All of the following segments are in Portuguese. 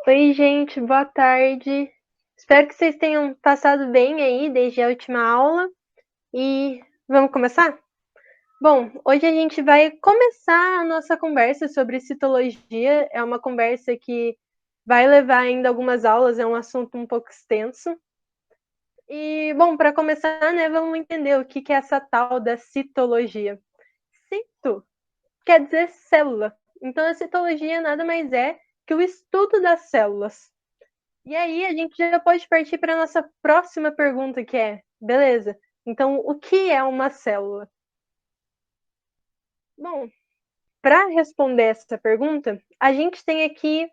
Oi, gente, boa tarde. Espero que vocês tenham passado bem aí desde a última aula. E vamos começar? Bom, hoje a gente vai começar a nossa conversa sobre citologia. É uma conversa que vai levar ainda algumas aulas, é um assunto um pouco extenso. E, bom, para começar, né, vamos entender o que é essa tal da citologia. Cito quer dizer célula. Então, a citologia nada mais é que o estudo das células. E aí a gente já pode partir para a nossa próxima pergunta, que é, beleza, então o que é uma célula? Bom, para responder essa pergunta, a gente tem aqui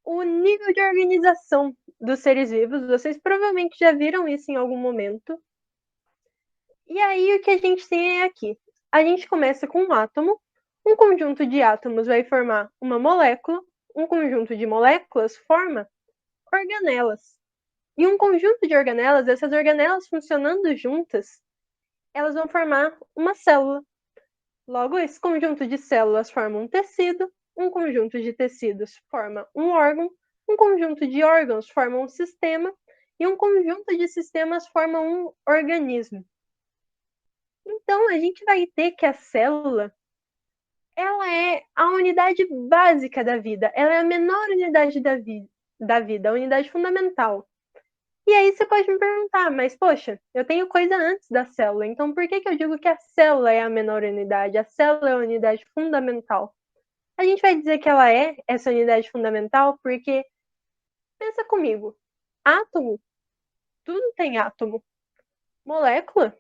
o nível de organização dos seres vivos. Vocês provavelmente já viram isso em algum momento. E aí o que a gente tem é aqui. A gente começa com um átomo, um conjunto de átomos vai formar uma molécula, um conjunto de moléculas forma organelas. E um conjunto de organelas, essas organelas funcionando juntas, elas vão formar uma célula. Logo, esse conjunto de células forma um tecido, um conjunto de tecidos forma um órgão, um conjunto de órgãos forma um sistema e um conjunto de sistemas forma um organismo. Então, a gente vai ter que a célula, ela é a unidade básica da vida, ela é a menor unidade da vida, a unidade fundamental. E aí você pode me perguntar, mas poxa, eu tenho coisa antes da célula, então por que eu digo que a célula é a menor unidade? A célula é a unidade fundamental. A gente vai dizer que ela é essa unidade fundamental porque, pensa comigo, átomo, tudo tem átomo. Molécula,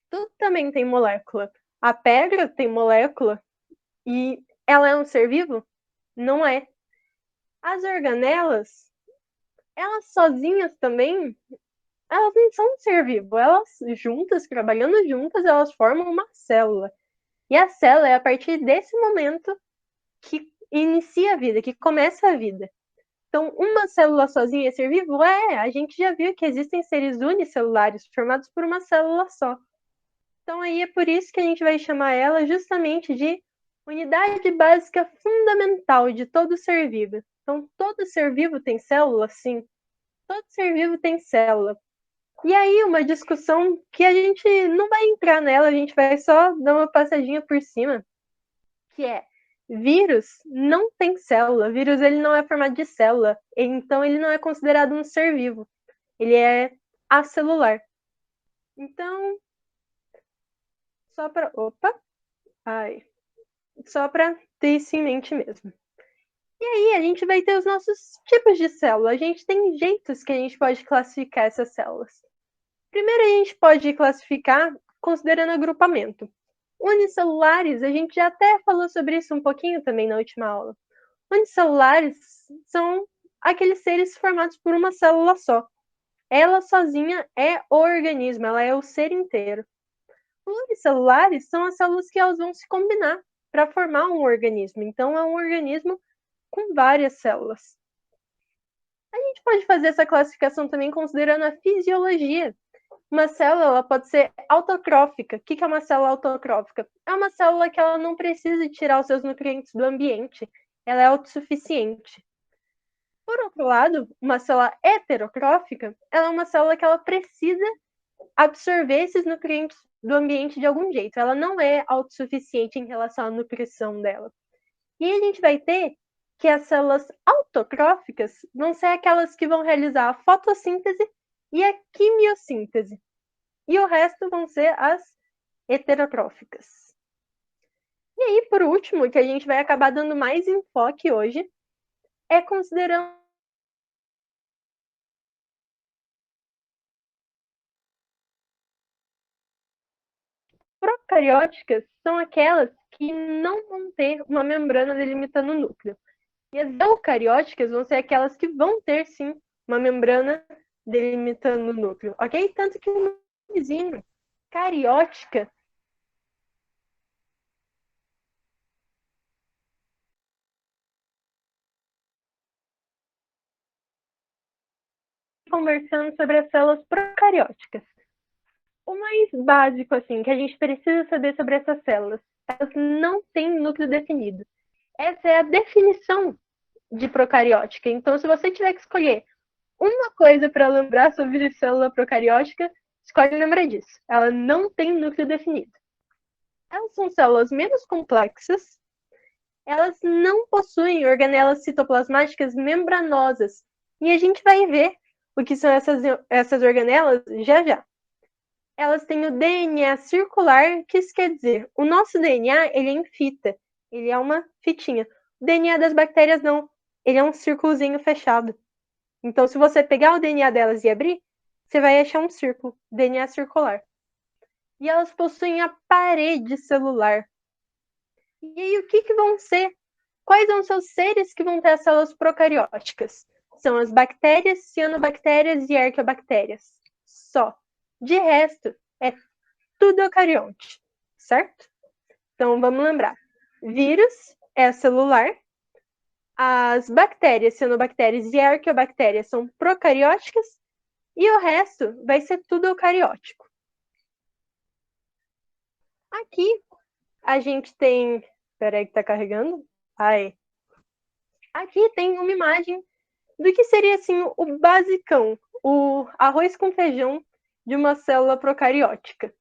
tudo também tem molécula. A pedra tem molécula e ela é um ser vivo? Não é. As organelas, elas sozinhas também elas não são um ser vivo, elas juntas, trabalhando juntas, elas formam uma célula. E a célula é a partir desse momento que inicia a vida, que começa a vida. Então, uma célula sozinha é ser vivo? A gente já viu que existem seres unicelulares formados por uma célula só. Então, aí é por isso que a gente vai chamar ela justamente de unidade básica fundamental de todo ser vivo. Então, todo ser vivo tem célula? Sim. Todo ser vivo tem célula. E aí, uma discussão que a gente não vai entrar nela, a gente vai só dar uma passadinha por cima, que é vírus não tem célula. Vírus ele não é formado de célula, então ele não é considerado um ser vivo. Ele é acelular. Então, só para, só para ter isso em mente mesmo. E aí, a gente vai ter os nossos tipos de célula. A gente tem jeitos que a gente pode classificar essas células. Primeiro, a gente pode classificar considerando agrupamento. Unicelulares, a gente já até falou sobre isso um pouquinho também na última aula. Unicelulares são aqueles seres formados por uma célula só. Ela sozinha é o organismo, ela é o ser inteiro. Pluricelulares são as células que elas vão se combinar para formar um organismo. Então, é um organismo com várias células. A gente pode fazer essa classificação também considerando a fisiologia. Uma célula pode ser autotrófica. O que é uma célula autotrófica? É uma célula que ela não precisa tirar os seus nutrientes do ambiente. Ela é autossuficiente. Por outro lado, uma célula heterotrófica, ela é uma célula que ela precisa absorver esses nutrientes do ambiente de algum jeito. Ela não é autossuficiente em relação à nutrição dela. E aí a gente vai ter que as células autotróficas vão ser aquelas que vão realizar a fotossíntese e a quimiossíntese. E o resto vão ser as heterotróficas. E aí, por último, que a gente vai acabar dando mais enfoque hoje, é considerando procarióticas são aquelas que não vão ter uma membrana delimitando o núcleo. E as eucarióticas vão ser aquelas que vão ter, sim, uma membrana delimitando o núcleo, ok? Tanto que o nomezinho cariótica conversando sobre as células procarióticas. O mais básico, assim, que a gente precisa saber sobre essas células, elas não têm núcleo definido. Essa é a definição de procariótica. Então, se você tiver que escolher uma coisa para lembrar sobre célula procariótica, escolhe lembrar disso. Ela não tem núcleo definido. Elas são células menos complexas, elas não possuem organelas citoplasmáticas membranosas. E a gente vai ver o que são essas organelas já já. Elas têm o DNA circular, que isso quer dizer, o nosso DNA ele é em fita, ele é uma fitinha. O DNA das bactérias não, ele é um círculozinho fechado. Então, se você pegar o DNA delas e abrir, você vai achar um círculo, DNA circular. E elas possuem a parede celular. E aí, o que vão ser? Quais vão ser os seres que vão ter as células procarióticas? São as bactérias, cianobactérias e arqueobactérias. Só. De resto, é tudo eucarionte, certo? Então, vamos lembrar. Vírus é celular. As bactérias, cianobactérias e arqueobactérias são procarióticas. E o resto vai ser tudo eucariótico. Aqui, a gente tem... Espera aí que tá carregando. Aí. Aqui tem uma imagem do que seria, assim, o basicão. O arroz com feijão de uma célula procariótica.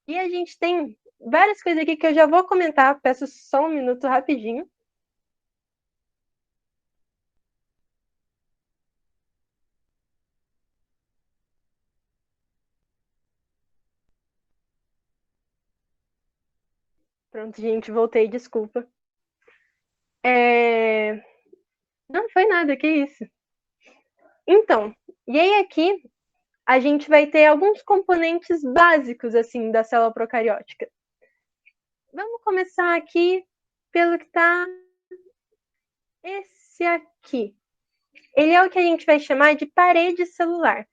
E a gente tem várias coisas aqui que eu já vou comentar. Peço só um minuto rapidinho. Pronto, gente, voltei, desculpa. Não foi nada, que isso. Então, e aí aqui a gente vai ter alguns componentes básicos, assim, da célula procariótica. Vamos começar aqui pelo que tá esse aqui. Ele é o que a gente vai chamar de parede celular.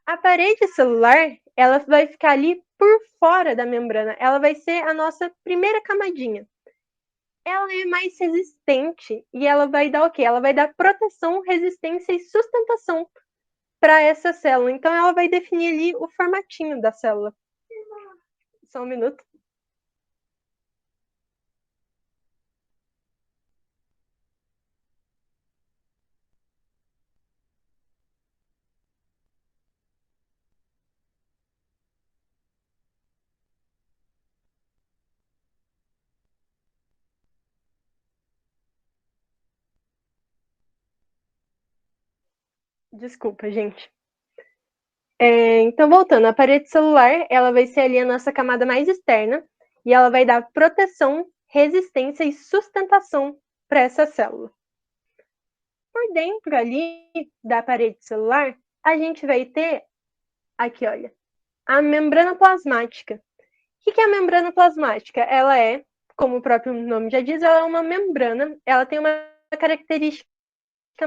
A parede celular, ela vai ficar ali por fora da membrana. Ela vai ser a nossa primeira camadinha. Ela é mais resistente e ela vai dar o quê? Ela vai dar proteção, resistência e sustentação para essa célula. Então, ela vai definir ali o formatinho da célula. Só um minuto. Desculpa, gente. Então, voltando, a parede celular, ela vai ser ali a nossa camada mais externa e ela vai dar proteção, resistência e sustentação para essa célula. Por dentro ali da parede celular, a gente vai ter, aqui olha, a membrana plasmática. O que é a membrana plasmática? Ela é, como o próprio nome já diz, ela é uma membrana, ela tem uma característica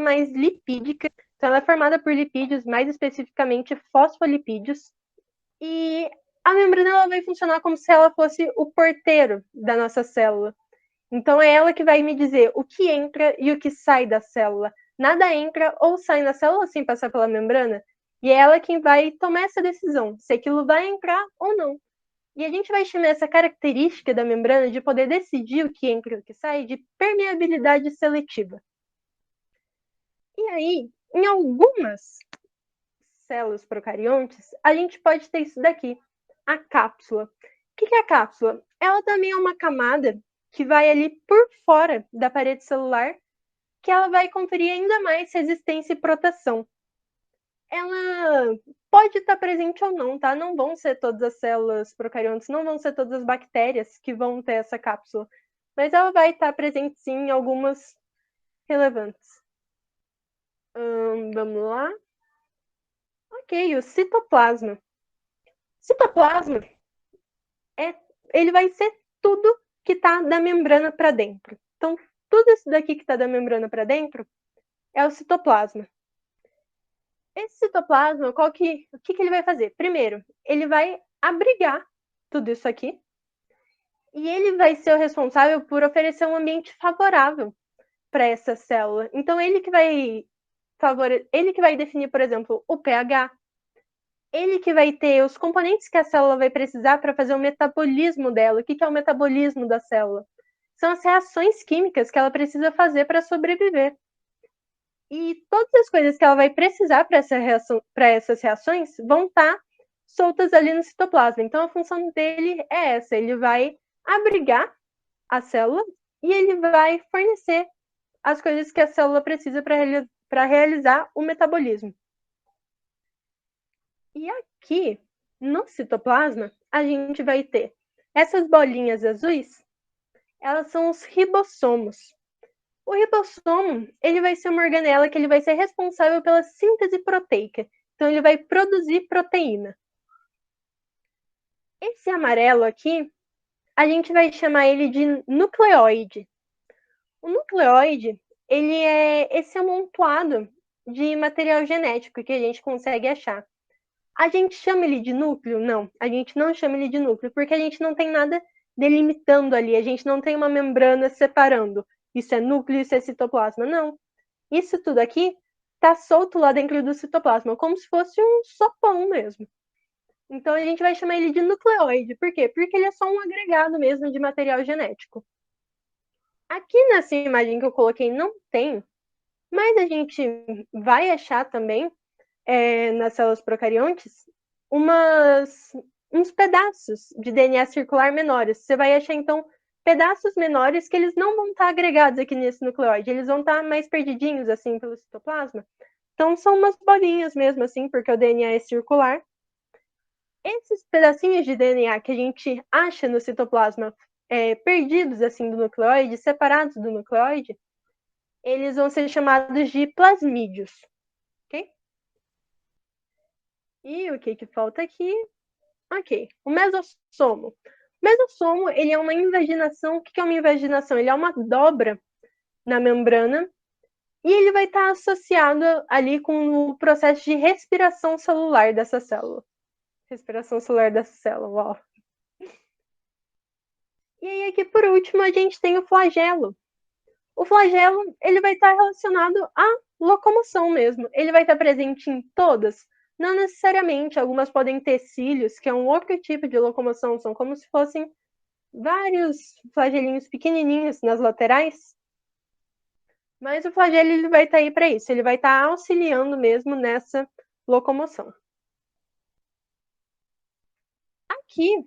mais lipídica, então ela é formada por lipídios, mais especificamente fosfolipídios, e a membrana ela vai funcionar como se ela fosse o porteiro da nossa célula. Então é ela que vai me dizer o que entra e o que sai da célula. Nada entra ou sai na célula sem passar pela membrana, e é ela quem vai tomar essa decisão, se aquilo vai entrar ou não. E a gente vai chamar essa característica da membrana de poder decidir o que entra e o que sai de permeabilidade seletiva. E aí, em algumas células procariontes, a gente pode ter isso daqui, a cápsula. O que é a cápsula? Ela também é uma camada que vai ali por fora da parede celular, que ela vai conferir ainda mais resistência e proteção. Ela pode estar presente ou não, tá? Não vão ser todas as células procariontes, não vão ser todas as bactérias que vão ter essa cápsula, mas ela vai estar presente sim em algumas relevantes. Vamos lá. Ok, o citoplasma. Citoplasma ele vai ser tudo que está da membrana para dentro. Então, tudo isso daqui que está da membrana para dentro é o citoplasma. Esse citoplasma, o que ele vai fazer? Primeiro, ele vai abrigar tudo isso aqui e ele vai ser o responsável por oferecer um ambiente favorável para essa célula. Então, ele que vai definir, por exemplo, o pH, ele que vai ter os componentes que a célula vai precisar para fazer o metabolismo dela. O que é o metabolismo da célula? são as reações químicas que ela precisa fazer para sobreviver. E todas as coisas que ela vai precisar para essas reações vão estar soltas ali no citoplasma. Então, a função dele é essa: ele vai abrigar a célula e ele vai fornecer as coisas que a célula precisa para realizar o metabolismo. E aqui, no citoplasma, a gente vai ter essas bolinhas azuis, elas são os ribossomos. O ribossomo, ele vai ser uma organela que ele vai ser responsável pela síntese proteica. Então, ele vai produzir proteína. Esse amarelo aqui, a gente vai chamar ele de nucleóide. O nucleóide, ele é esse amontoado de material genético que a gente consegue achar. A gente chama ele de núcleo? Não, a gente não chama ele de núcleo, porque a gente não tem nada delimitando ali, a gente não tem uma membrana separando. Isso é núcleo, isso é citoplasma. Não. Isso tudo aqui está solto lá dentro do citoplasma, como se fosse um sopão mesmo. Então a gente vai chamar ele de nucleóide. Por quê? Porque ele é só um agregado mesmo de material genético. Aqui nessa imagem que eu coloquei não tem, mas a gente vai achar também nas células procariontes uns pedaços de DNA circular menores. Você vai achar então pedaços menores que eles não vão estar agregados aqui nesse nucleóide, eles vão estar mais perdidinhos assim pelo citoplasma. Então são umas bolinhas mesmo assim, porque o DNA é circular. Esses pedacinhos de DNA que a gente acha no citoplasma perdidos assim do nucleóide, separados do nucleóide, eles vão ser chamados de plasmídios, ok? E o que falta aqui? Ok, o mesossomo. O mesossomo, ele é uma invaginação. O que é uma invaginação? Ele é uma dobra na membrana e ele vai estar associado ali com o processo de respiração celular dessa célula. Respiração celular dessa célula, uau. E aí aqui por último a gente tem o flagelo. O flagelo, ele vai estar relacionado à locomoção mesmo. Ele vai estar presente em todas. Não necessariamente, algumas podem ter cílios, que é um outro tipo de locomoção, são como se fossem vários flagelinhos pequenininhos nas laterais. Mas o flagelo ele vai estar aí para isso, ele vai estar auxiliando mesmo nessa locomoção. Aqui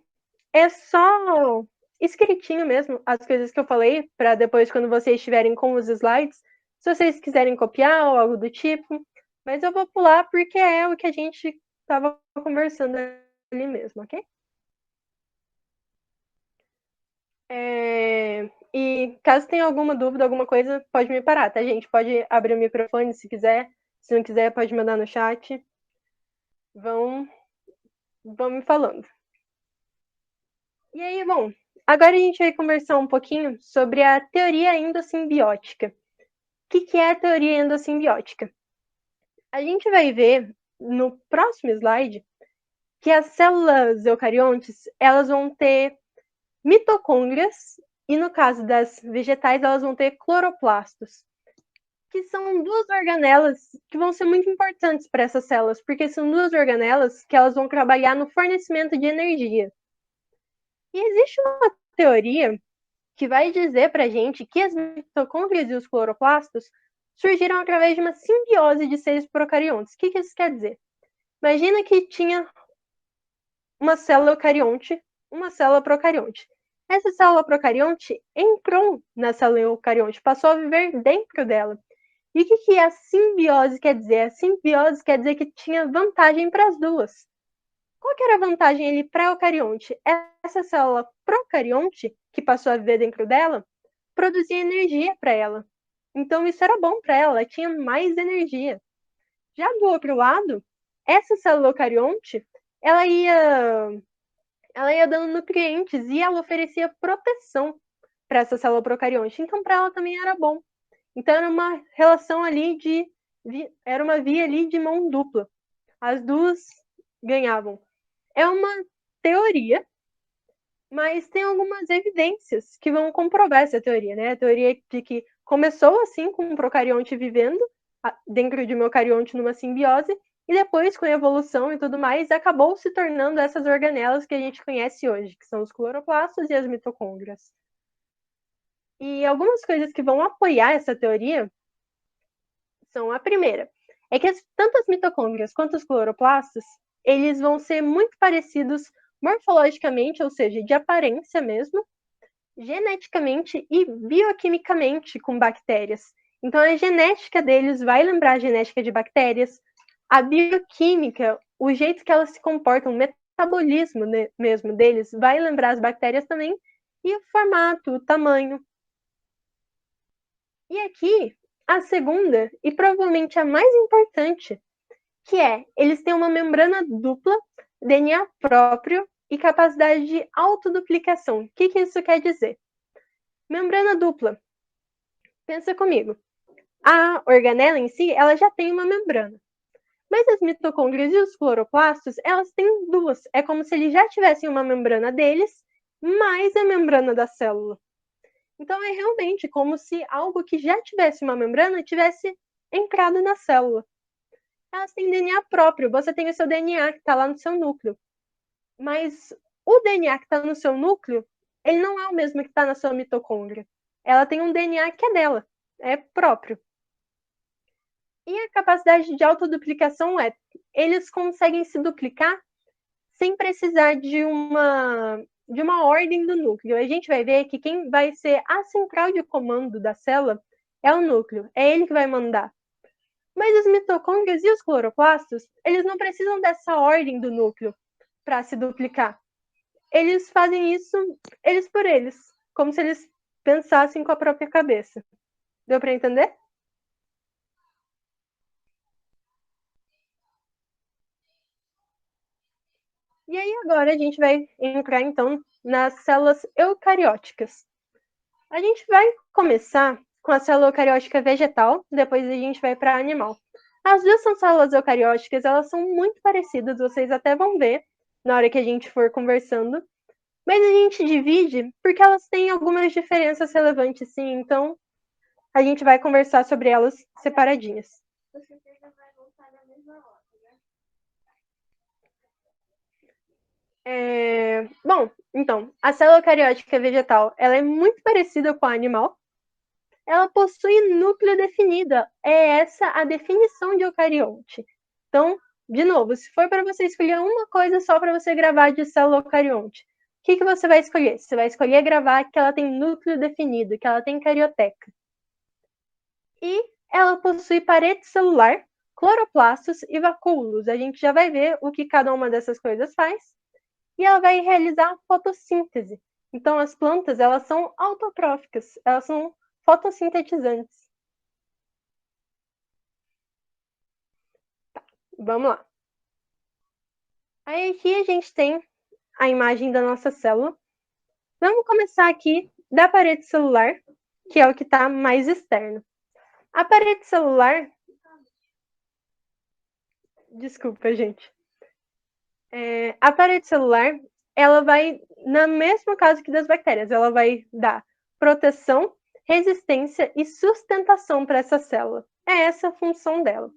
é só escritinho mesmo, as coisas que eu falei, para depois, quando vocês estiverem com os slides, se vocês quiserem copiar ou algo do tipo. Mas eu vou pular porque é o que a gente estava conversando ali mesmo, ok? E caso tenha alguma dúvida, alguma coisa, pode me parar, tá, gente? Pode abrir o microfone se quiser. Se não quiser, pode mandar no chat. Vão me falando. E aí, bom, agora a gente vai conversar um pouquinho sobre a teoria endossimbiótica. O que é a teoria endossimbiótica? A gente vai ver no próximo slide que as células eucariontes, elas vão ter mitocôndrias e no caso das vegetais, elas vão ter cloroplastos, que são duas organelas que vão ser muito importantes para essas células, porque são duas organelas que elas vão trabalhar no fornecimento de energia. E existe uma teoria que vai dizer para a gente que as mitocôndrias e os cloroplastos surgiram através de uma simbiose de seres procariontes. O que isso quer dizer? Imagina que tinha uma célula eucarionte, uma célula procarionte. Essa célula procarionte entrou na célula eucarionte, passou a viver dentro dela. E o que a simbiose quer dizer? A simbiose quer dizer que tinha vantagem para as duas. Qual que era a vantagem ali para a eucarionte? Essa célula procarionte, que passou a viver dentro dela, produzia energia para ela. Então isso era bom para ela tinha mais energia. Já do outro lado, essa célula eucarionte, ela ia dando nutrientes e ela oferecia proteção para essa célula procarionte. Então para ela também era bom. Então era uma relação ali era uma via ali de mão dupla. As duas ganhavam. É uma teoria, mas tem algumas evidências que vão comprovar essa teoria, né? A teoria de que começou assim com um procarionte vivendo dentro de um eucarionte numa simbiose e depois com a evolução e tudo mais acabou se tornando essas organelas que a gente conhece hoje, que são os cloroplastos e as mitocôndrias. E algumas coisas que vão apoiar essa teoria são a primeira, é que tanto as mitocôndrias quanto os cloroplastos, eles vão ser muito parecidos morfologicamente, ou seja, de aparência mesmo, geneticamente e bioquimicamente com bactérias. Então a genética deles vai lembrar a genética de bactérias, a bioquímica, o jeito que elas se comportam, o metabolismo mesmo deles vai lembrar as bactérias também, e o formato, o tamanho. E aqui, a segunda, e provavelmente a mais importante, que é, eles têm uma membrana dupla, DNA próprio e capacidade de autoduplicação. O que isso quer dizer? Membrana dupla. Pensa comigo. A organela em si, ela já tem uma membrana. Mas as mitocôndrias e os cloroplastos, elas têm duas. É como se eles já tivessem uma membrana deles, mais a membrana da célula. Então é realmente como se algo que já tivesse uma membrana tivesse entrado na célula. Elas têm DNA próprio, você tem o seu DNA que está lá no seu núcleo. Mas o DNA que está no seu núcleo, ele não é o mesmo que está na sua mitocôndria. Ela tem um DNA que é dela, é próprio. E a capacidade de autoduplicação é, eles conseguem se duplicar sem precisar de uma ordem do núcleo. A gente vai ver que quem vai ser a central de comando da célula é o núcleo, é ele que vai mandar. Mas os mitocôndrias e os cloroplastos, eles não precisam dessa ordem do núcleo para se duplicar. Eles fazem isso eles por eles, como se eles pensassem com a própria cabeça. Deu para entender? E aí agora a gente vai entrar então nas células eucarióticas. A gente vai começar com a célula eucariótica vegetal, depois a gente vai para animal. As duas são células eucarióticas, elas são muito parecidas, vocês até vão ver na hora que a gente for conversando, mas a gente divide porque elas têm algumas diferenças relevantes, sim, então a gente vai conversar sobre elas separadinhas. Bom, então, a célula eucariótica vegetal, ela é muito parecida com a animal. Ela possui núcleo definido. É essa a definição de eucarionte. Então, de novo, se for para você escolher uma coisa só para você gravar de célula eucarionte, o que você vai escolher? Você vai escolher gravar que ela tem núcleo definido, que ela tem carioteca. E ela possui parede celular, cloroplastos e vacúolos. A gente já vai ver o que cada uma dessas coisas faz. E ela vai realizar fotossíntese. Então, as plantas, elas são autotróficas, elas são fotossintetizantes. Vamos lá. Aí aqui a gente tem a imagem da nossa célula. Vamos começar aqui da parede celular, que é o que está mais externo. A parede celular... Desculpa, gente. A parede celular, ela vai, na mesma caso que das bactérias, ela vai dar proteção, resistência e sustentação para essa célula. É essa a função dela.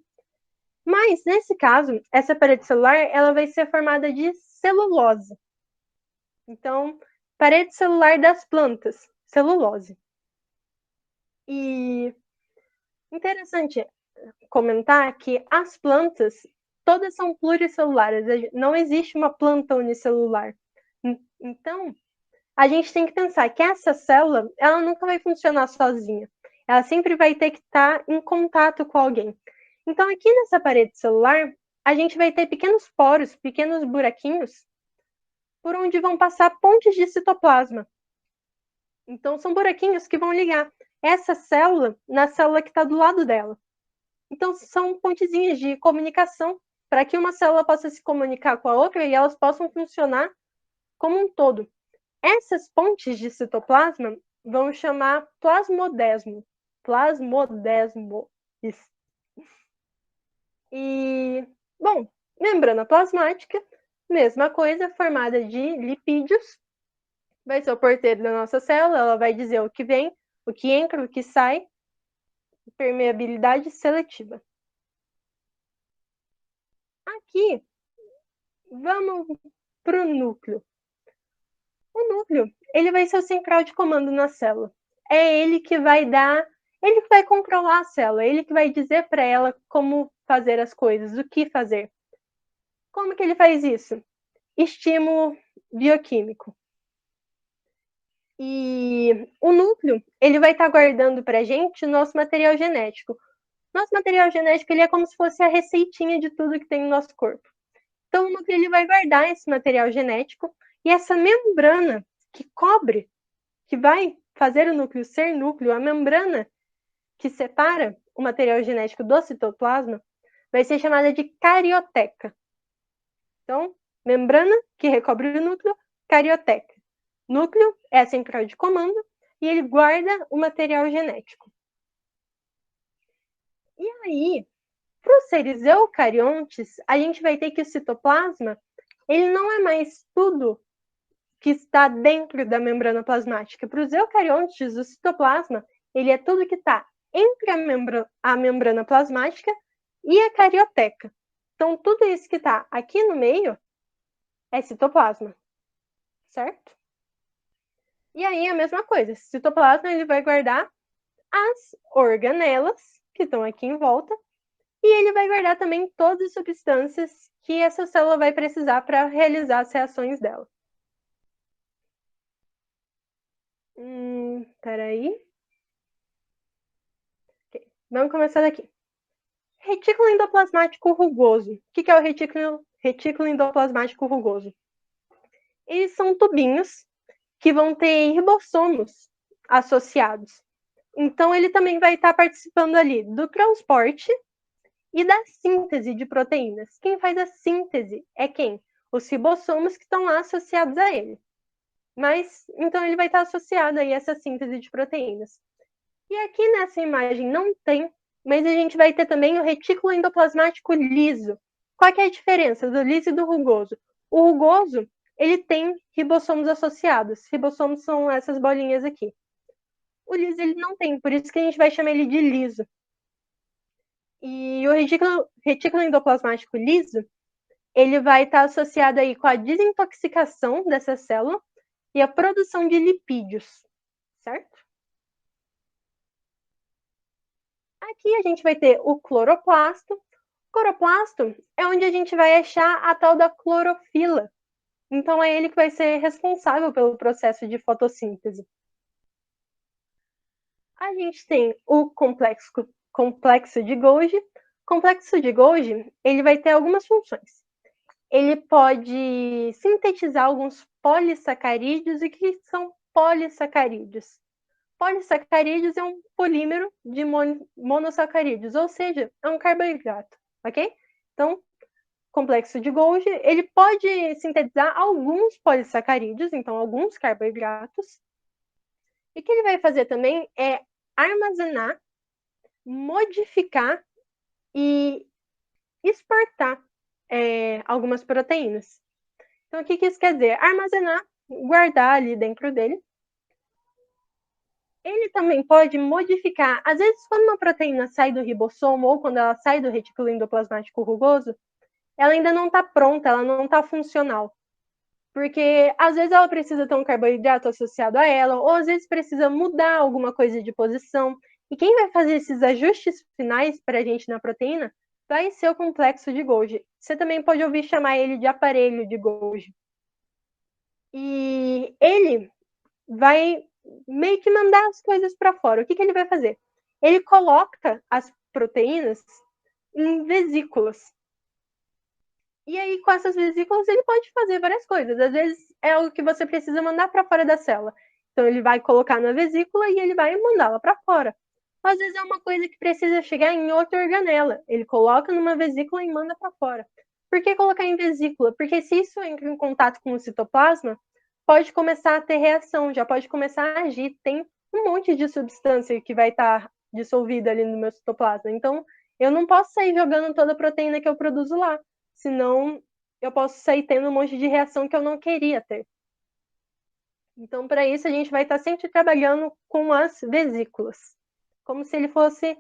Mas, nesse caso, essa parede celular, ela vai ser formada de celulose. Então, parede celular das plantas, celulose. E interessante comentar que as plantas, todas são pluricelulares, não existe uma planta unicelular. Então, a gente tem que pensar que essa célula, ela nunca vai funcionar sozinha. Ela sempre vai ter que estar em contato com alguém. Então, aqui nessa parede celular, a gente vai ter pequenos poros, pequenos buraquinhos, por onde vão passar pontes de citoplasma. Então, são buraquinhos que vão ligar essa célula na célula que está do lado dela. Então, são pontezinhas de comunicação para que uma célula possa se comunicar com a outra e elas possam funcionar como um todo. Essas pontes de citoplasma vão chamar plasmodesmo. Plasmodesmo. Isso. E, bom, membrana plasmática, mesma coisa, formada de lipídios. Vai ser o porteiro da nossa célula, ela vai dizer o que vem, o que entra, o que sai. Permeabilidade seletiva. Aqui, vamos para o núcleo. O núcleo, ele vai ser o central de comando na célula. é ele que vai dar, ele que vai controlar a célula, ele que vai dizer para ela como fazer as coisas, o que fazer. Como que ele faz isso? Estímulo bioquímico. E o núcleo, ele vai estar guardando para a gente o nosso material genético. Nosso material genético, ele é como se fosse a receitinha de tudo que tem no nosso corpo. Então, o núcleo, ele vai guardar esse material genético e essa membrana que cobre, que vai fazer o núcleo ser núcleo, a membrana que separa o material genético do citoplasma, vai ser chamada de carioteca. Então, membrana que recobre o núcleo, carioteca. Núcleo é a central de comando e ele guarda o material genético. E aí, para os seres eucariontes, a gente vai ter que o citoplasma, ele não é mais tudo que está dentro da membrana plasmática. Para os eucariontes, o citoplasma, ele é tudo que está entre a membrana plasmática e a carioteca. Então, tudo isso que está aqui no meio é citoplasma, certo? E aí, a mesma coisa, esse citoplasma, ele vai guardar as organelas, que estão aqui em volta, e ele vai guardar também todas as substâncias que essa célula vai precisar para realizar as reações dela. Peraí. Okay. Vamos começar daqui. Retículo endoplasmático rugoso. O que é o retículo endoplasmático rugoso? Eles são tubinhos que vão ter ribossomos associados. Então, ele também vai estar participando ali do transporte e da síntese de proteínas. Quem faz a síntese é quem? Os ribossomos que estão lá associados a ele. Mas, então, ele vai estar associado aí a essa síntese de proteínas. E aqui nessa imagem não tem, mas a gente vai ter também o retículo endoplasmático liso. Qual que é a diferença do liso e do rugoso? O rugoso, ele tem ribossomos associados. Ribossomos são essas bolinhas aqui. O liso, ele não tem, por isso que a gente vai chamar ele de liso. E o retículo endoplasmático liso, ele vai estar associado aí com a desintoxicação dessa célula e a produção de lipídios, certo? Aqui a gente vai ter o cloroplasto. O cloroplasto é onde a gente vai achar a tal da clorofila. Então é ele que vai ser responsável pelo processo de fotossíntese. A gente tem o complexo de Golgi. O complexo de Golgi, ele vai ter algumas funções. Ele pode sintetizar alguns polissacarídeos. E o que são polissacarídeos? Polissacarídeos é um polímero de monossacarídeos, ou seja, é um carboidrato, ok? Então, complexo de Golgi, ele pode sintetizar alguns polissacarídeos, então alguns carboidratos. E o que ele vai fazer também é armazenar, modificar e exportar algumas proteínas. Então, o que isso quer dizer? Armazenar, guardar ali dentro dele. Ele também pode modificar, às vezes quando uma proteína sai do ribossomo ou quando ela sai do retículo endoplasmático rugoso, ela ainda não está pronta, ela não está funcional. Porque às vezes ela precisa ter um carboidrato associado a ela, ou às vezes precisa mudar alguma coisa de posição. E quem vai fazer esses ajustes finais para a gente na proteína vai ser o complexo de Golgi. Você também pode ouvir chamar ele de aparelho de Golgi. E ele vai meio que mandar as coisas para fora. O que ele vai fazer? Ele coloca as proteínas em vesículas. E aí, com essas vesículas, ele pode fazer várias coisas. Às vezes, é algo que você precisa mandar para fora da célula. Então, ele vai colocar na vesícula e ele vai mandá-la para fora. Às vezes, é uma coisa que precisa chegar em outra organela. Ele coloca numa vesícula e manda para fora. Por que colocar em vesícula? Porque se isso entra em contato com o citoplasma, pode começar a ter reação, já pode começar a agir. Tem um monte de substância que vai estar dissolvida ali no meu citoplasma. Então, eu não posso sair jogando toda a proteína que eu produzo lá. Senão, eu posso sair tendo um monte de reação que eu não queria ter. Então, para isso, a gente vai estar sempre trabalhando com as vesículas. Como se ele fosse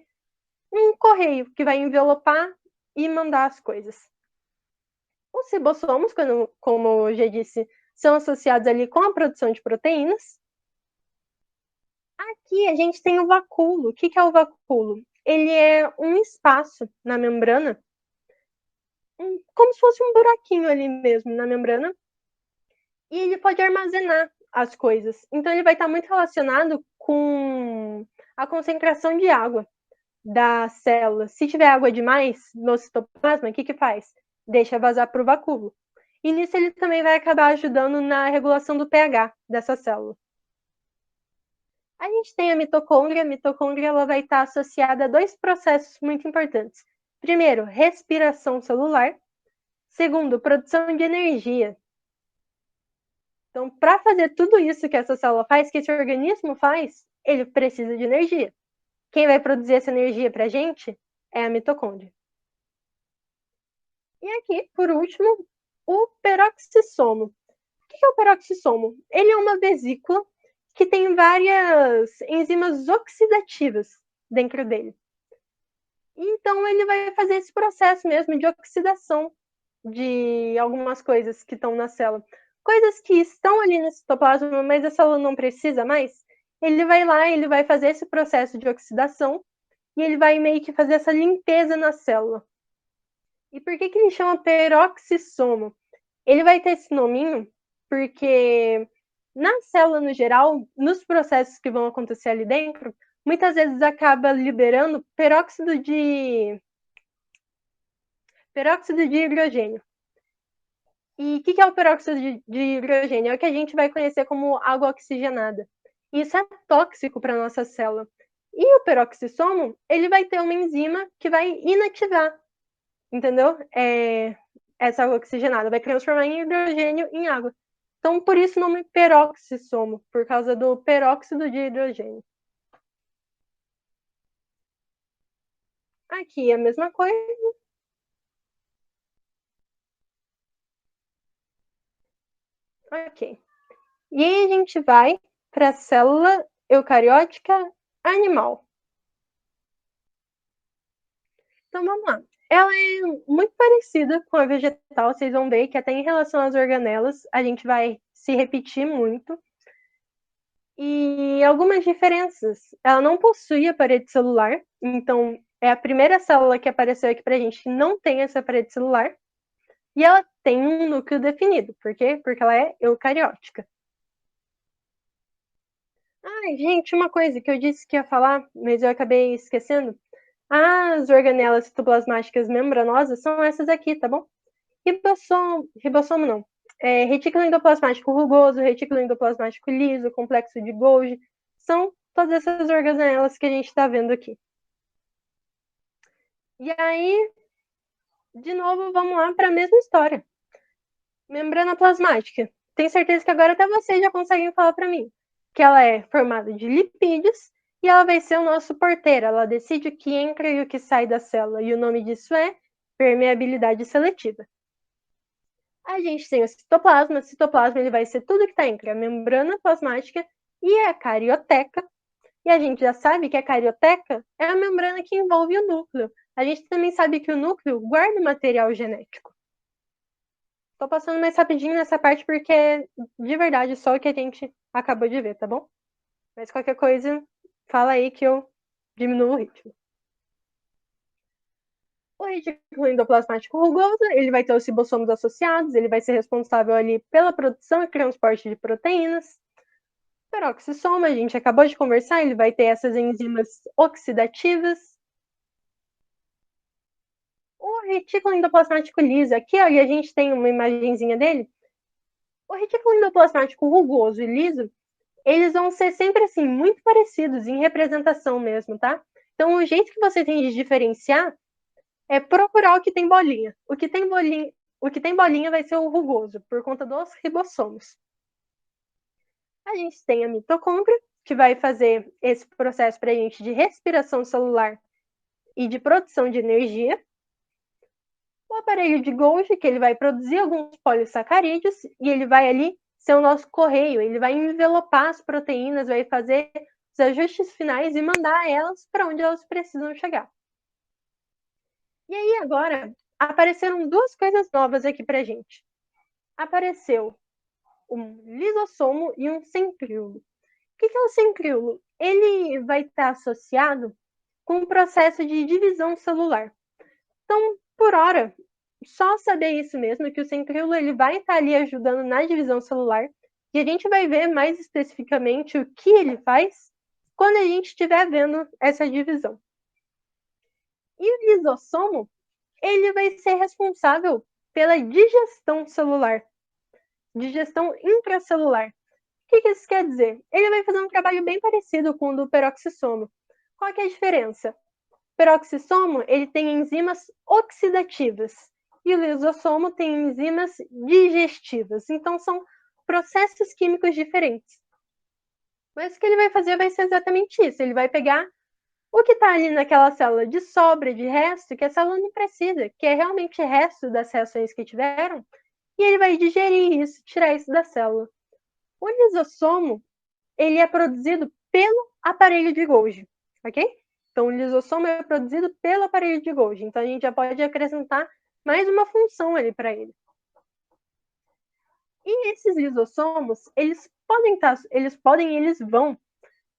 um correio que vai envelopar e mandar as coisas. Os ribossomos, como eu já disse, são associados ali com a produção de proteínas. Aqui a gente tem o vacúolo. O que é o vacúolo? Ele é um espaço na membrana, como se fosse um buraquinho ali mesmo na membrana, e ele pode armazenar as coisas. Então ele vai estar muito relacionado com a concentração de água da célula. Se tiver água demais no citoplasma, o que faz? Deixa vazar para o vacúolo. E nisso ele também vai acabar ajudando na regulação do pH dessa célula. A gente tem a mitocôndria. A mitocôndria ela vai estar associada a dois processos muito importantes. Primeiro, respiração celular. Segundo, produção de energia. Então, para fazer tudo isso que essa célula faz, que esse organismo faz, ele precisa de energia. Quem vai produzir essa energia para a gente é a mitocôndria. E aqui, por último, o peroxissomo. O que é o peroxissomo? Ele é uma vesícula que tem várias enzimas oxidativas dentro dele. Então, ele vai fazer esse processo mesmo de oxidação de algumas coisas que estão na célula. Coisas que estão ali no citoplasma, mas a célula não precisa mais. Ele vai lá, ele vai fazer esse processo de oxidação e ele vai meio que fazer essa limpeza na célula. E por que ele chama peroxissomo? Ele vai ter esse nominho porque na célula no geral, nos processos que vão acontecer ali dentro, muitas vezes acaba liberando peróxido de hidrogênio. E o que é o peróxido de hidrogênio? É o que a gente vai conhecer como água oxigenada. Isso é tóxico para a nossa célula. E o peroxissomo, ele vai ter uma enzima que vai inativar, entendeu? Essa água oxigenada, vai transformar em hidrogênio em água. Então, por isso o nome peroxissomo, por causa do peróxido de hidrogênio. Aqui é a mesma coisa. Ok. E aí a gente vai para a célula eucariótica animal. Então vamos lá. Ela é muito parecida com a vegetal, vocês vão ver que até em relação às organelas a gente vai se repetir muito. E algumas diferenças. Ela não possui a parede celular, então é a primeira célula que apareceu aqui pra gente que não tem essa parede celular. E ela tem um núcleo definido. Por quê? Porque ela é eucariótica. Ai, gente, uma coisa que eu disse que ia falar, mas eu acabei esquecendo. As organelas citoplasmáticas membranosas são essas aqui, tá bom? Ribossomo não. Retículo endoplasmático rugoso, retículo endoplasmático liso, complexo de Golgi. São todas essas organelas que a gente está vendo aqui. E aí, de novo, vamos lá para a mesma história. Membrana plasmática. Tenho certeza que agora até vocês já conseguem falar para mim que ela é formada de lipídios e ela vai ser o nosso porteiro. Ela decide o que entra e o que sai da célula. E o nome disso é permeabilidade seletiva. A gente tem o citoplasma. O citoplasma ele vai ser tudo que está entre a membrana plasmática e a carioteca. E a gente já sabe que a carioteca é a membrana que envolve o núcleo. A gente também sabe que o núcleo guarda o material genético. Tô passando mais rapidinho nessa parte porque é de verdade só o que a gente acabou de ver, tá bom? Mas qualquer coisa, fala aí que eu diminuo o ritmo. O retículo endoplasmático rugoso, ele vai ter os ribossomos associados, ele vai ser responsável ali pela produção e transporte de proteínas. O peroxissomo, a gente acabou de conversar, ele vai ter essas enzimas oxidativas. O retículo endoplasmático liso, aqui ó, a gente tem uma imagenzinha dele. O retículo endoplasmático rugoso e liso, eles vão ser sempre assim, muito parecidos em representação mesmo, tá? Então, o jeito que você tem de diferenciar é procurar o que tem bolinha. O que tem bolinha vai ser o rugoso, por conta dos ribossomos. A gente tem a mitocôndria, que vai fazer esse processo para a gente de respiração celular e de produção de energia. O aparelho de Golgi, que ele vai produzir alguns polissacarídeos e ele vai ali ser o nosso correio, ele vai envelopar as proteínas, vai fazer os ajustes finais e mandar elas para onde elas precisam chegar. E aí agora apareceram duas coisas novas aqui pra gente. Apareceu um lisossomo e um centríolo. O que é o centríolo? ele vai estar associado com o processo de divisão celular. Então, por hora, só saber isso mesmo, que o centríolo ele vai estar ali ajudando na divisão celular, e a gente vai ver mais especificamente o que ele faz quando a gente estiver vendo essa divisão. E o lisossomo, ele vai ser responsável pela digestão celular, digestão intracelular. O que isso quer dizer? Ele vai fazer um trabalho bem parecido com o do peroxissomo. Qual que é a diferença? O peroxissomo ele tem enzimas oxidativas e o lisossomo tem enzimas digestivas. Então, são processos químicos diferentes. Mas o que ele vai fazer vai ser exatamente isso. Ele vai pegar o que está ali naquela célula de sobra, de resto, que a célula não precisa, que é realmente resto das reações que tiveram, e ele vai digerir isso, tirar isso da célula. O lisossomo, ele é produzido pelo aparelho de Golgi, ok? Então, o lisossomo é produzido pelo aparelho de Golgi. Então, a gente já pode acrescentar mais uma função ali para ele. E esses lisossomos, eles vão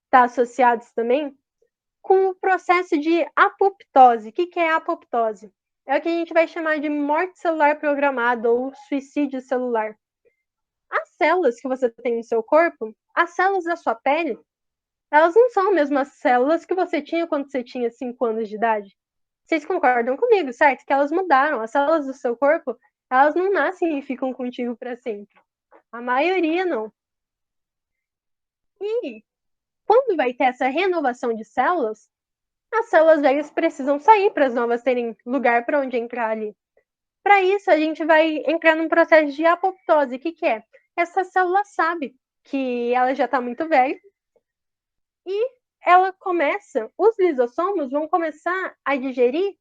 estar associados também com o processo de apoptose. O que é apoptose? É o que a gente vai chamar de morte celular programada ou suicídio celular. As células que você tem no seu corpo, as células da sua pele, elas não são as mesmas células que você tinha quando você tinha 5 anos de idade. Vocês concordam comigo, certo? Que elas mudaram. As células do seu corpo, elas não nascem e ficam contigo para sempre. A maioria não. E quando vai ter essa renovação de células, as células velhas precisam sair para as novas terem lugar para onde entrar ali. Para isso, a gente vai entrar num processo de apoptose. O que é? Essa célula sabe que ela já está muito velha e os lisossomos vão começar a digerir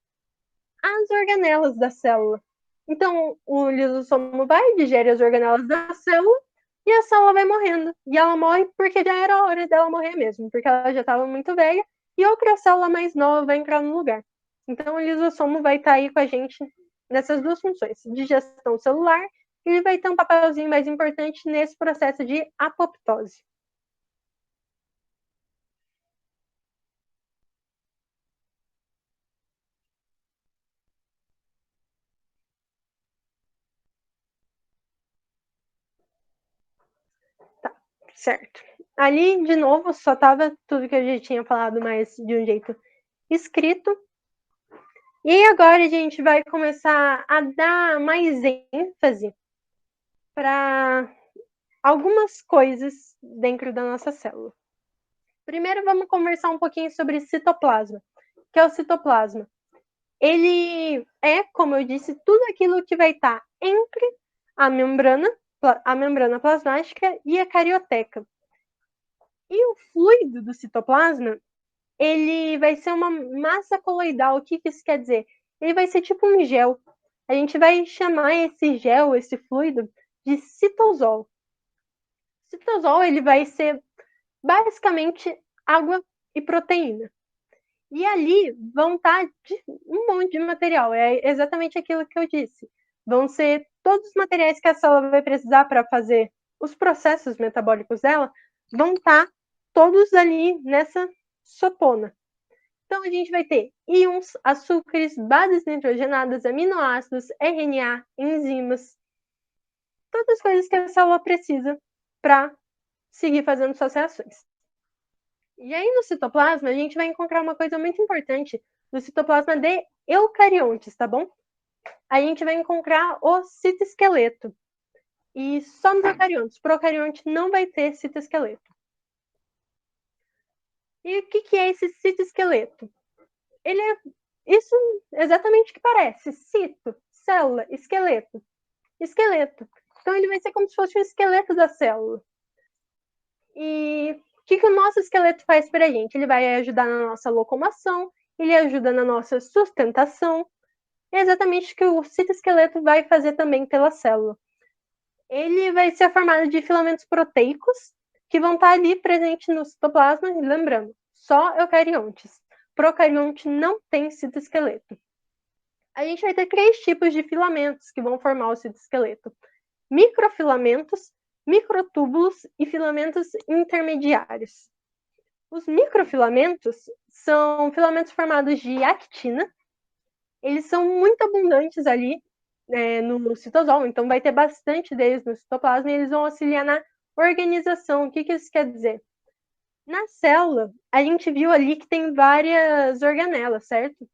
as organelas da célula. Então, o lisossomo vai, digere as organelas da célula e a célula vai morrendo. E ela morre porque já era a hora dela morrer mesmo, porque ela já estava muito velha e outra célula mais nova vai entrar no lugar. Então, o lisossomo vai estar aí com a gente nessas duas funções, digestão celular, e ele vai ter um papelzinho mais importante nesse processo de apoptose. Tá, certo. Ali, de novo, só estava tudo que eu já tinha falado, mas de um jeito escrito. E agora a gente vai começar a dar mais ênfase para algumas coisas dentro da nossa célula. Primeiro, vamos conversar um pouquinho sobre citoplasma. O que é o citoplasma? Ele é, como eu disse, tudo aquilo que vai estar entre a membrana plasmática e a carioteca. E o fluido do citoplasma, ele vai ser uma massa coloidal. O que isso quer dizer? Ele vai ser tipo um gel. A gente vai chamar esse gel, esse fluido, de citosol. Citosol, ele vai ser basicamente água e proteína. E ali vão estar um monte de material. É exatamente aquilo que eu disse. Vão ser todos os materiais que a célula vai precisar para fazer os processos metabólicos dela, vão estar todos ali nessa sopona. Então, a gente vai ter íons, açúcares, bases nitrogenadas, aminoácidos, RNA, enzimas, todas as coisas que a célula precisa para seguir fazendo suas reações. E aí, no citoplasma, a gente vai encontrar uma coisa muito importante no citoplasma de eucariontes, tá bom? A gente vai encontrar o citoesqueleto. E só nos eucariontes. Procarionte não vai ter citoesqueleto. E o que é esse citoesqueleto? Ele é isso exatamente o que parece. Cito, célula, esqueleto. Esqueleto. Então, ele vai ser como se fosse um esqueleto da célula. E o que o nosso esqueleto faz para a gente? Ele vai ajudar na nossa locomoção, ele ajuda na nossa sustentação. É exatamente o que o citoesqueleto vai fazer também pela célula. Ele vai ser formado de filamentos proteicos que vão estar ali presentes no citoplasma, e lembrando, só eucariontes. Procarionte não tem citoesqueleto. A gente vai ter 3 tipos de filamentos que vão formar o citoesqueleto: microfilamentos, microtúbulos e filamentos intermediários. Os microfilamentos são filamentos formados de actina. Eles são muito abundantes ali no citosol, então vai ter bastante deles no citoplasma e eles vão auxiliar na organização. O que isso quer dizer? Na célula, a gente viu ali que tem várias organelas, certo?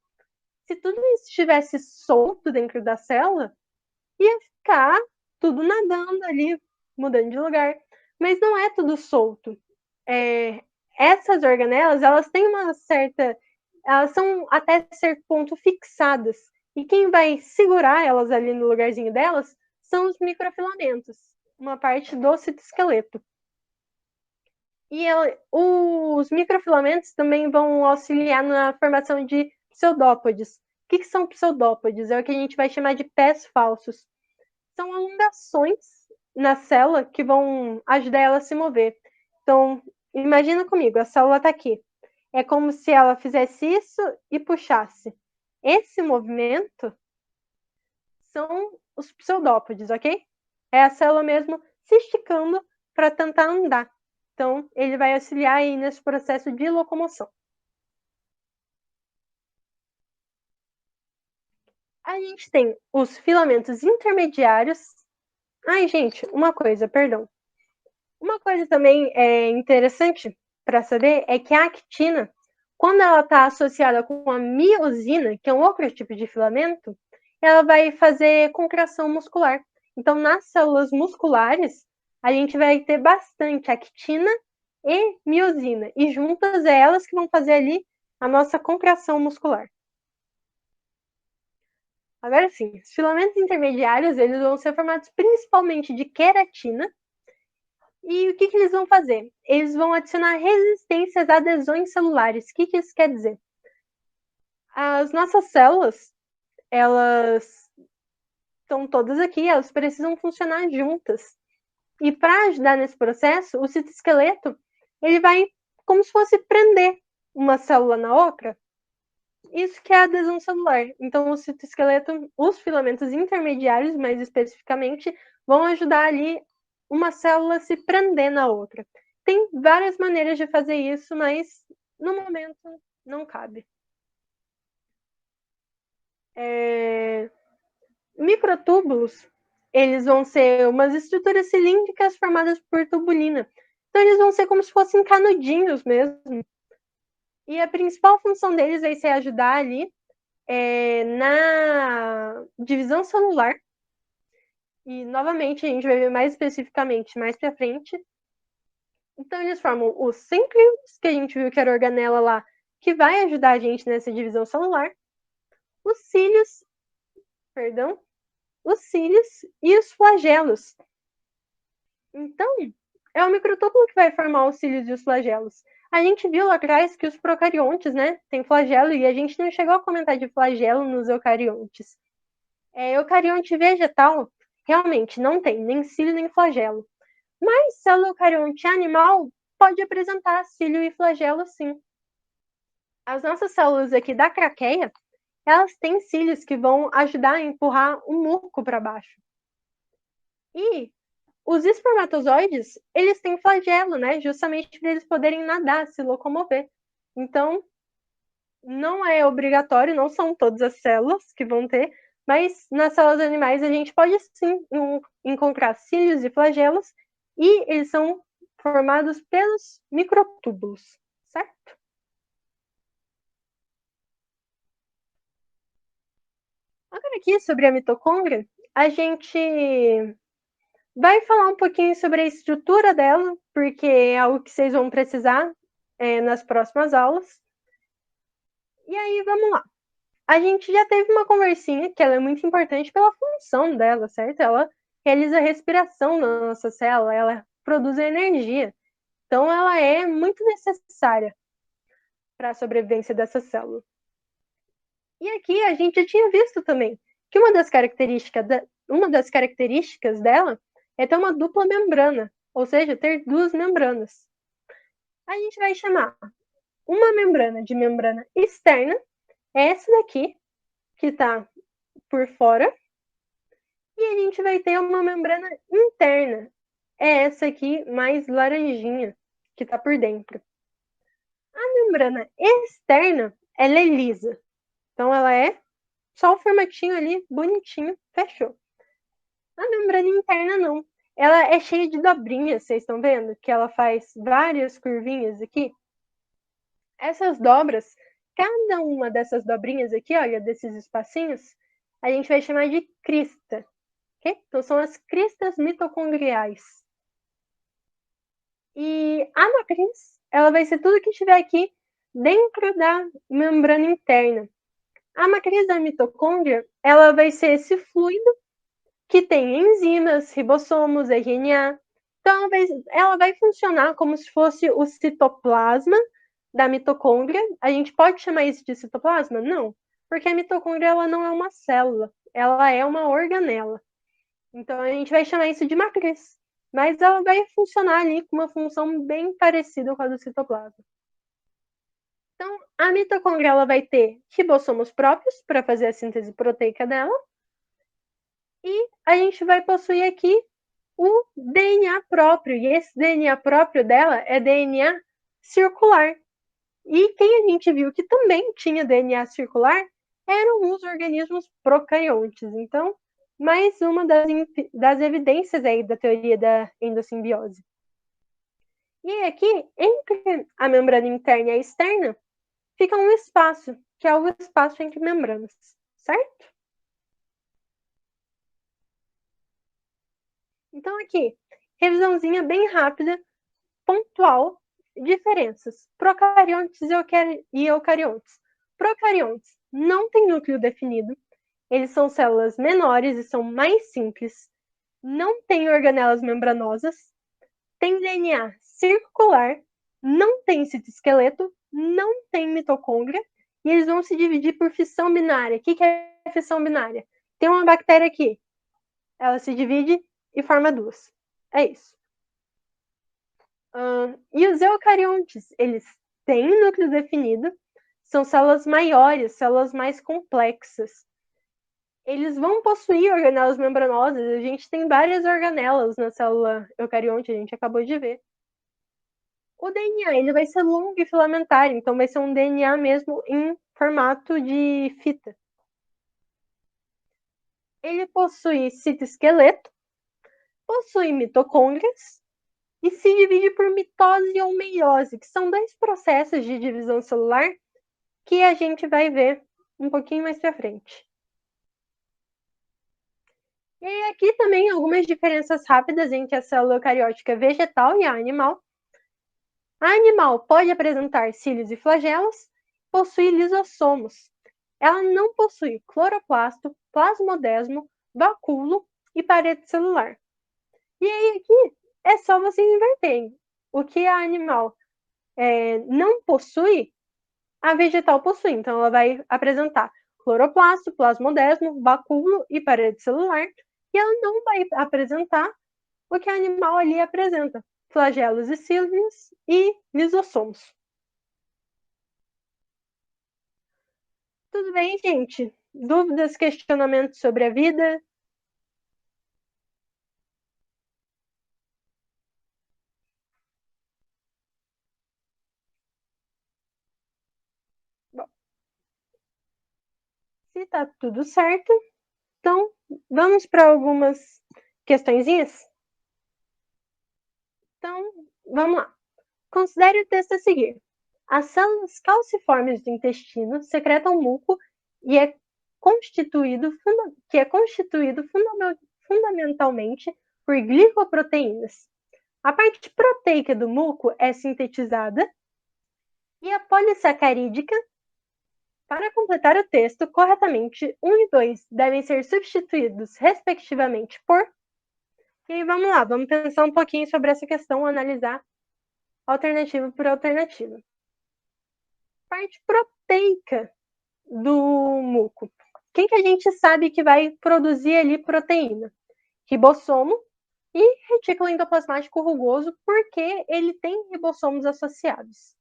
Se tudo isso estivesse solto dentro da célula, ia ficar tudo nadando ali, mudando de lugar. Mas não é tudo solto. Essas organelas, elas têm uma certa... Elas são até certo ponto fixadas. E quem vai segurar elas ali no lugarzinho delas são os microfilamentos, uma parte do citoesqueleto. E os microfilamentos também vão auxiliar na formação de pseudópodes. O que são pseudópodes? É o que a gente vai chamar de pés falsos. São alongações na célula que vão ajudar ela a se mover. Então, imagina comigo, a célula está aqui. É como se ela fizesse isso e puxasse. Esse movimento são os pseudópodes, ok? É a célula mesmo se esticando para tentar andar. Então, ele vai auxiliar aí nesse processo de locomoção. A gente tem os filamentos intermediários. Ai, gente, uma coisa, perdão. Uma coisa também interessante para saber é que a actina, quando ela está associada com a miosina, que é um outro tipo de filamento, ela vai fazer contração muscular. Então, nas células musculares, a gente vai ter bastante actina e miosina. E juntas é elas que vão fazer ali a nossa contração muscular. Agora sim, os filamentos intermediários eles vão ser formados principalmente de queratina. E o que eles vão fazer? Eles vão adicionar resistência às adesões celulares. O que isso quer dizer? As nossas células, elas estão todas aqui, elas precisam funcionar juntas. E para ajudar nesse processo, o citoesqueleto ele vai como se fosse prender uma célula na outra. Isso que é a adesão celular. Então, o citoesqueleto, os filamentos intermediários, mais especificamente, vão ajudar ali uma célula a se prender na outra. Tem várias maneiras de fazer isso, mas no momento não cabe. Microtúbulos, eles vão ser umas estruturas cilíndricas formadas por tubulina. Então, eles vão ser como se fossem canudinhos mesmo. E a principal função deles vai ser ajudar ali na divisão celular. E, novamente, a gente vai ver mais especificamente mais pra frente. Então, eles formam os centríolos, que a gente viu que era a organela lá, que vai ajudar a gente nessa divisão celular. Os cílios, perdão, os cílios e os flagelos. Então, é o microtúbulo que vai formar os cílios e os flagelos. A gente viu lá atrás que os procariontes, né, tem flagelo, e a gente não chegou a comentar de flagelo nos eucariontes. Eucarionte vegetal, realmente, não tem nem cílio nem flagelo. Mas célula eucarionte animal pode apresentar cílio e flagelo, sim. As nossas células aqui da traqueia, elas têm cílios que vão ajudar a empurrar o muco para baixo. E os espermatozoides, eles têm flagelo, né? Justamente para eles poderem nadar, se locomover. Então, não é obrigatório, não são todas as células que vão ter, mas nas células animais a gente pode sim encontrar cílios e flagelos, e eles são formados pelos microtúbulos, certo? Agora aqui sobre a mitocôndria, a gente vai falar um pouquinho sobre a estrutura dela, porque é algo que vocês vão precisar nas próximas aulas. E aí, vamos lá. A gente já teve uma conversinha que ela é muito importante pela função dela, certo? Ela realiza a respiração na nossa célula, ela produz energia. Então, ela é muito necessária para a sobrevivência dessa célula. E aqui a gente já tinha visto também que uma das características dela é ter uma dupla membrana, ou seja, ter duas membranas. A gente vai chamar uma membrana de membrana externa, é essa daqui, que está por fora, e a gente vai ter uma membrana interna, é essa aqui mais laranjinha, que está por dentro. A membrana externa, ela é lisa. Então, ela é só o formatinho ali, bonitinho, fechou. A membrana interna, não. Ela é cheia de dobrinhas, vocês estão vendo? Que ela faz várias curvinhas aqui. Essas dobras, cada uma dessas dobrinhas aqui, olha, desses espacinhos, a gente vai chamar de crista. Okay? Então, são as cristas mitocondriais. E a matriz, ela vai ser tudo que estiver aqui dentro da membrana interna. A matriz da mitocôndria, ela vai ser esse fluido que tem enzimas, ribossomos, RNA. Então, ela vai funcionar como se fosse o citoplasma da mitocôndria. A gente pode chamar isso de citoplasma? Não, porque a mitocôndria ela não é uma célula, ela é uma organela. Então, a gente vai chamar isso de matriz. Mas ela vai funcionar ali com uma função bem parecida com a do citoplasma. Então, a mitocôndria ela vai ter ribossomos próprios para fazer a síntese proteica dela. E a gente vai possuir aqui o DNA próprio. E esse DNA próprio dela é DNA circular. E quem a gente viu que também tinha DNA circular eram os organismos procariontes. Então, mais uma das evidências aí da teoria da endossimbiose. E aqui, entre a membrana interna e a externa, fica um espaço, que é o espaço entre membranas, certo? Então, aqui, revisãozinha bem rápida, pontual, diferenças. Procariontes e eucariontes. Procariontes não têm núcleo definido, eles são células menores e são mais simples, não têm organelas membranosas, tem DNA circular, não tem citoesqueleto, não tem mitocôndria, e eles vão se dividir por fissão binária. O que é fissão binária? Tem uma bactéria aqui, ela se divide e forma duas. É isso. E os eucariontes, eles têm núcleo definido, são células maiores, células mais complexas. Eles vão possuir organelas membranosas, a gente tem várias organelas na célula eucarionte, a gente acabou de ver. O DNA, ele vai ser longo e filamentar, então vai ser um DNA mesmo em formato de fita. Ele possui citoesqueleto, possui mitocôndrias e se divide por mitose ou meiose, que são dois processos de divisão celular que a gente vai ver um pouquinho mais pra frente. E aí, aqui também algumas diferenças rápidas entre a célula eucariótica vegetal e a animal. A animal pode apresentar cílios e flagelos, possui lisossomos. Ela não possui cloroplasto, plasmodesmo, vacúolo e parede celular. E aí aqui é só vocês inverterem. O que a animal não possui, a vegetal possui. Então ela vai apresentar cloroplasto, plasmodesmo, vacúolo e parede celular. E ela não vai apresentar o que a animal ali apresenta, flagelos e cílios e lisossomos. Tudo bem, gente? Dúvidas, questionamentos sobre a vida? Bom, se tá tudo certo, então vamos para algumas questõezinhas? Então, vamos lá. Considere o texto a seguir. As células calciformes do intestino secretam muco e que é constituído fundamentalmente por glicoproteínas. A parte proteica do muco é sintetizada e a polissacarídica. Para completar o texto corretamente, 1 e 2 devem ser substituídos, respectivamente, por. E aí, vamos lá, vamos pensar um pouquinho sobre essa questão, analisar alternativa por alternativa. Parte proteica do muco. Quem que a gente sabe que vai produzir ali proteína? Ribossomo e retículo endoplasmático rugoso, porque ele tem ribossomos associados.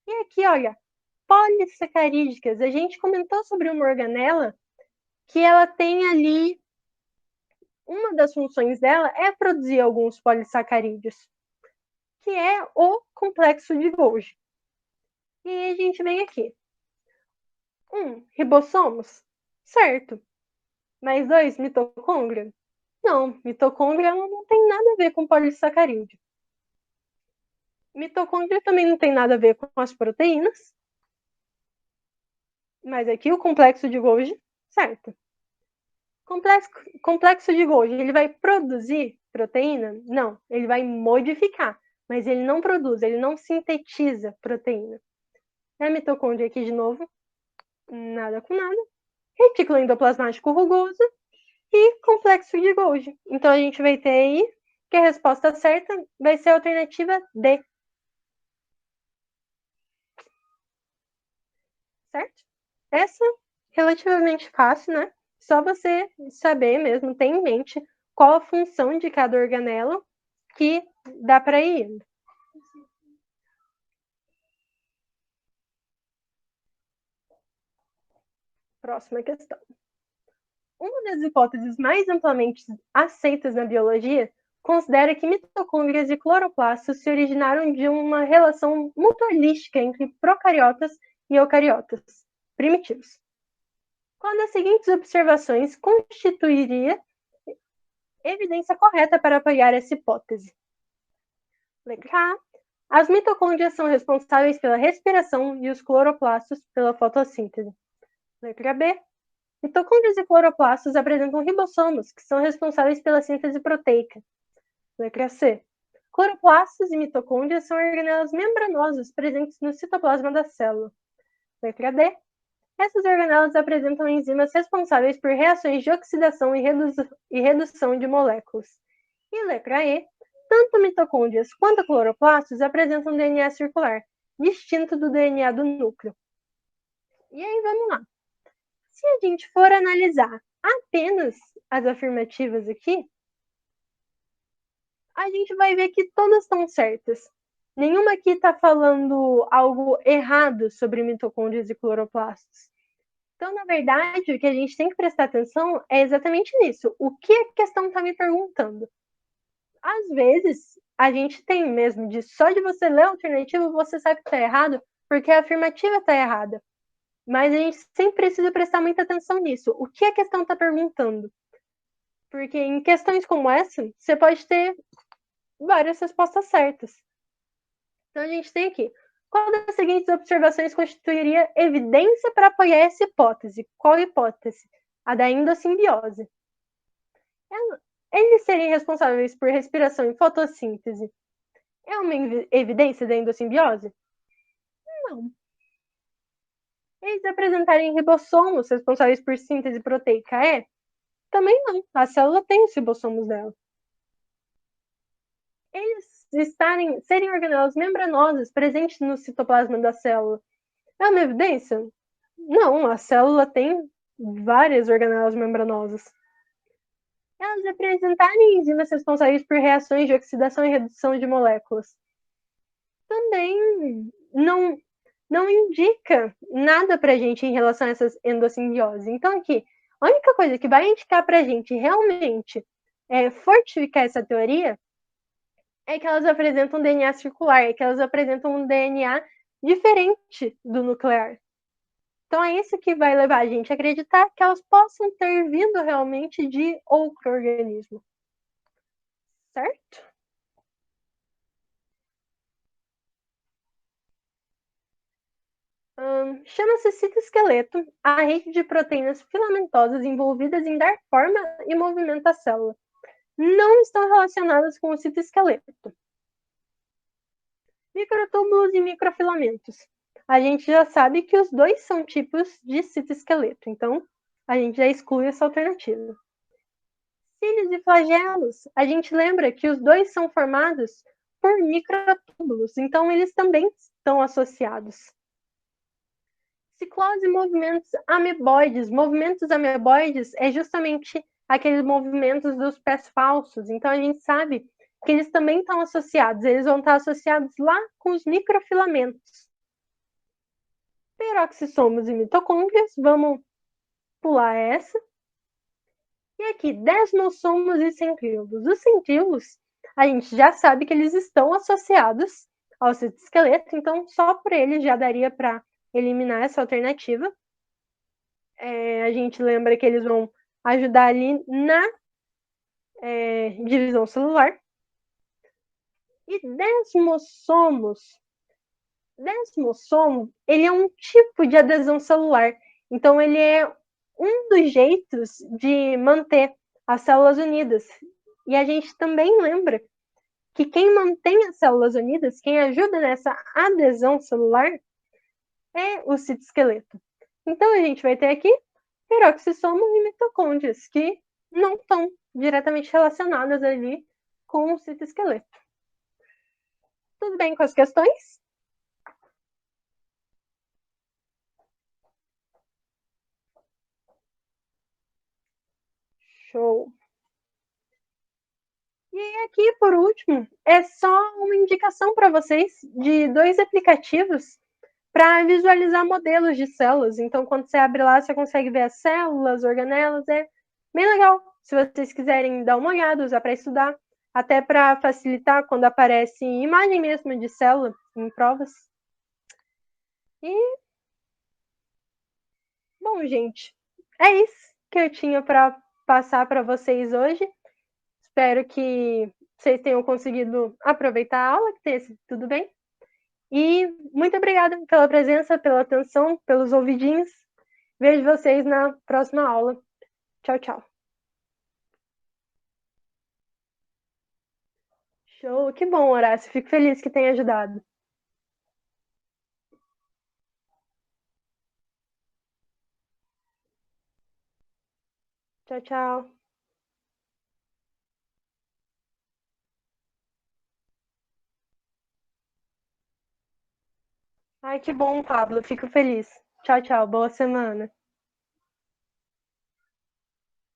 E aqui, olha, polissacarídicas. A gente comentou sobre uma organela que ela tem ali, uma das funções dela é produzir alguns polissacarídeos, que é o complexo de Golgi. E aí a gente vem aqui. 1, ribossomos? Certo. Mais 2, mitocôndria? Não, mitocôndria não tem nada a ver com polissacarídeo. Mitocôndria também não tem nada a ver com as proteínas. Mas aqui o complexo de Golgi, certo. Complexo de Golgi, ele vai produzir proteína? Não, ele vai modificar. Mas ele não produz, ele não sintetiza proteína. É a mitocôndria aqui de novo. Nada com nada. Retículo endoplasmático rugoso e complexo de Golgi. Então a gente vai ter aí que a resposta certa vai ser a alternativa D. Certo? Essa relativamente fácil, né? Só você saber mesmo, ter em mente qual a função de cada organelo que dá para ir indo. Próxima questão. Uma das hipóteses mais amplamente aceitas na biologia considera que mitocôndrias e cloroplastos se originaram de uma relação mutualística entre procariotas e eucariotas primitivos. Qual das seguintes observações constituiria evidência correta para apoiar essa hipótese? Letra A. As mitocôndrias são responsáveis pela respiração e os cloroplastos pela fotossíntese. Letra B. Mitocôndrias e cloroplastos apresentam ribossomos, que são responsáveis pela síntese proteica. Letra C. Cloroplastos e mitocôndrias são organelas membranosas presentes no citoplasma da célula. Letra D. Essas organelas apresentam enzimas responsáveis por reações de oxidação e redução de moléculas. E letra E. Tanto mitocôndrias quanto cloroplastos apresentam DNA circular, distinto do DNA do núcleo. E aí vamos lá. Se a gente for analisar apenas as afirmativas aqui, a gente vai ver que todas estão certas. Nenhuma aqui está falando algo errado sobre mitocôndrias e cloroplastos. Então, na verdade, o que a gente tem que prestar atenção é exatamente nisso. O que a questão está me perguntando? Às vezes, a gente tem mesmo de só de você ler a alternativa, você sabe que está errado, porque a afirmativa está errada. Mas a gente sempre precisa prestar muita atenção nisso. O que a questão está perguntando? Porque em questões como essa, você pode ter várias respostas certas. Então a gente tem aqui. Qual das seguintes observações constituiria evidência para apoiar essa hipótese? Qual hipótese? A da endossimbiose. Eles serem responsáveis por respiração e fotossíntese é uma evidência da endossimbiose? Não. Eles apresentarem ribossomos responsáveis por síntese proteica é? Também não. A célula tem os ribossomos dela. Eles serem organelas membranosas presentes no citoplasma da célula é uma evidência? Não, a célula tem várias organelas membranosas. Elas apresentarem enzimas responsáveis por reações de oxidação e redução de moléculas também não indica nada para a gente em relação a essas endossimbioses. Então, aqui, a única coisa que vai indicar para a gente realmente fortificar essa teoria é que elas apresentam DNA circular, é que elas apresentam um DNA diferente do nuclear. Então, é isso que vai levar a gente a acreditar que elas possam ter vindo realmente de outro organismo. Certo? Chama-se citoesqueleto a rede de proteínas filamentosas envolvidas em dar forma e movimento à célula. Não estão relacionadas com o citoesqueleto. Microtúbulos e microfilamentos. A gente já sabe que os dois são tipos de citoesqueleto, então a gente já exclui essa alternativa. Cílios e flagelos. A gente lembra que os dois são formados por microtúbulos, então eles também estão associados. Ciclose e movimentos ameboides. Movimentos ameboides é justamente aqueles movimentos dos pés falsos. Então, a gente sabe que eles também estão associados. Eles vão estar associados lá com os microfilamentos. Peroxissomos e mitocôndrias. Vamos pular essa. E aqui, desmossomos e centríolos. Os centríolos, a gente já sabe que eles estão associados ao citoesqueleto, então só por ele já daria para eliminar essa alternativa. A gente lembra que eles vão ajudar ali na divisão celular. E desmossomo, ele é um tipo de adesão celular. Então, ele é um dos jeitos de manter as células unidas. E a gente também lembra que quem mantém as células unidas, quem ajuda nessa adesão celular, é o citoesqueleto. Então, a gente vai ter aqui peroxissomo e mitocôndrias, que não estão diretamente relacionadas ali com o citoesqueleto. Tudo bem com as questões? Show! E aqui, por último, é só uma indicação para vocês de 2 aplicativos para visualizar modelos de células. Então, quando você abre lá, você consegue ver as células, organelas, é bem legal. Se vocês quiserem dar uma olhada, usar para estudar, até para facilitar quando aparece imagem mesmo de célula em provas. E, bom, gente, é isso que eu tinha para passar para vocês hoje. Espero que vocês tenham conseguido aproveitar a aula, que tenha sido tudo bem. E muito obrigada pela presença, pela atenção, pelos ouvidinhos. Vejo vocês na próxima aula. Tchau, tchau. Show, que bom, Horácio. Fico feliz que tenha ajudado. Tchau, tchau. Ai, que bom, Pablo. Fico feliz. Tchau, tchau. Boa semana.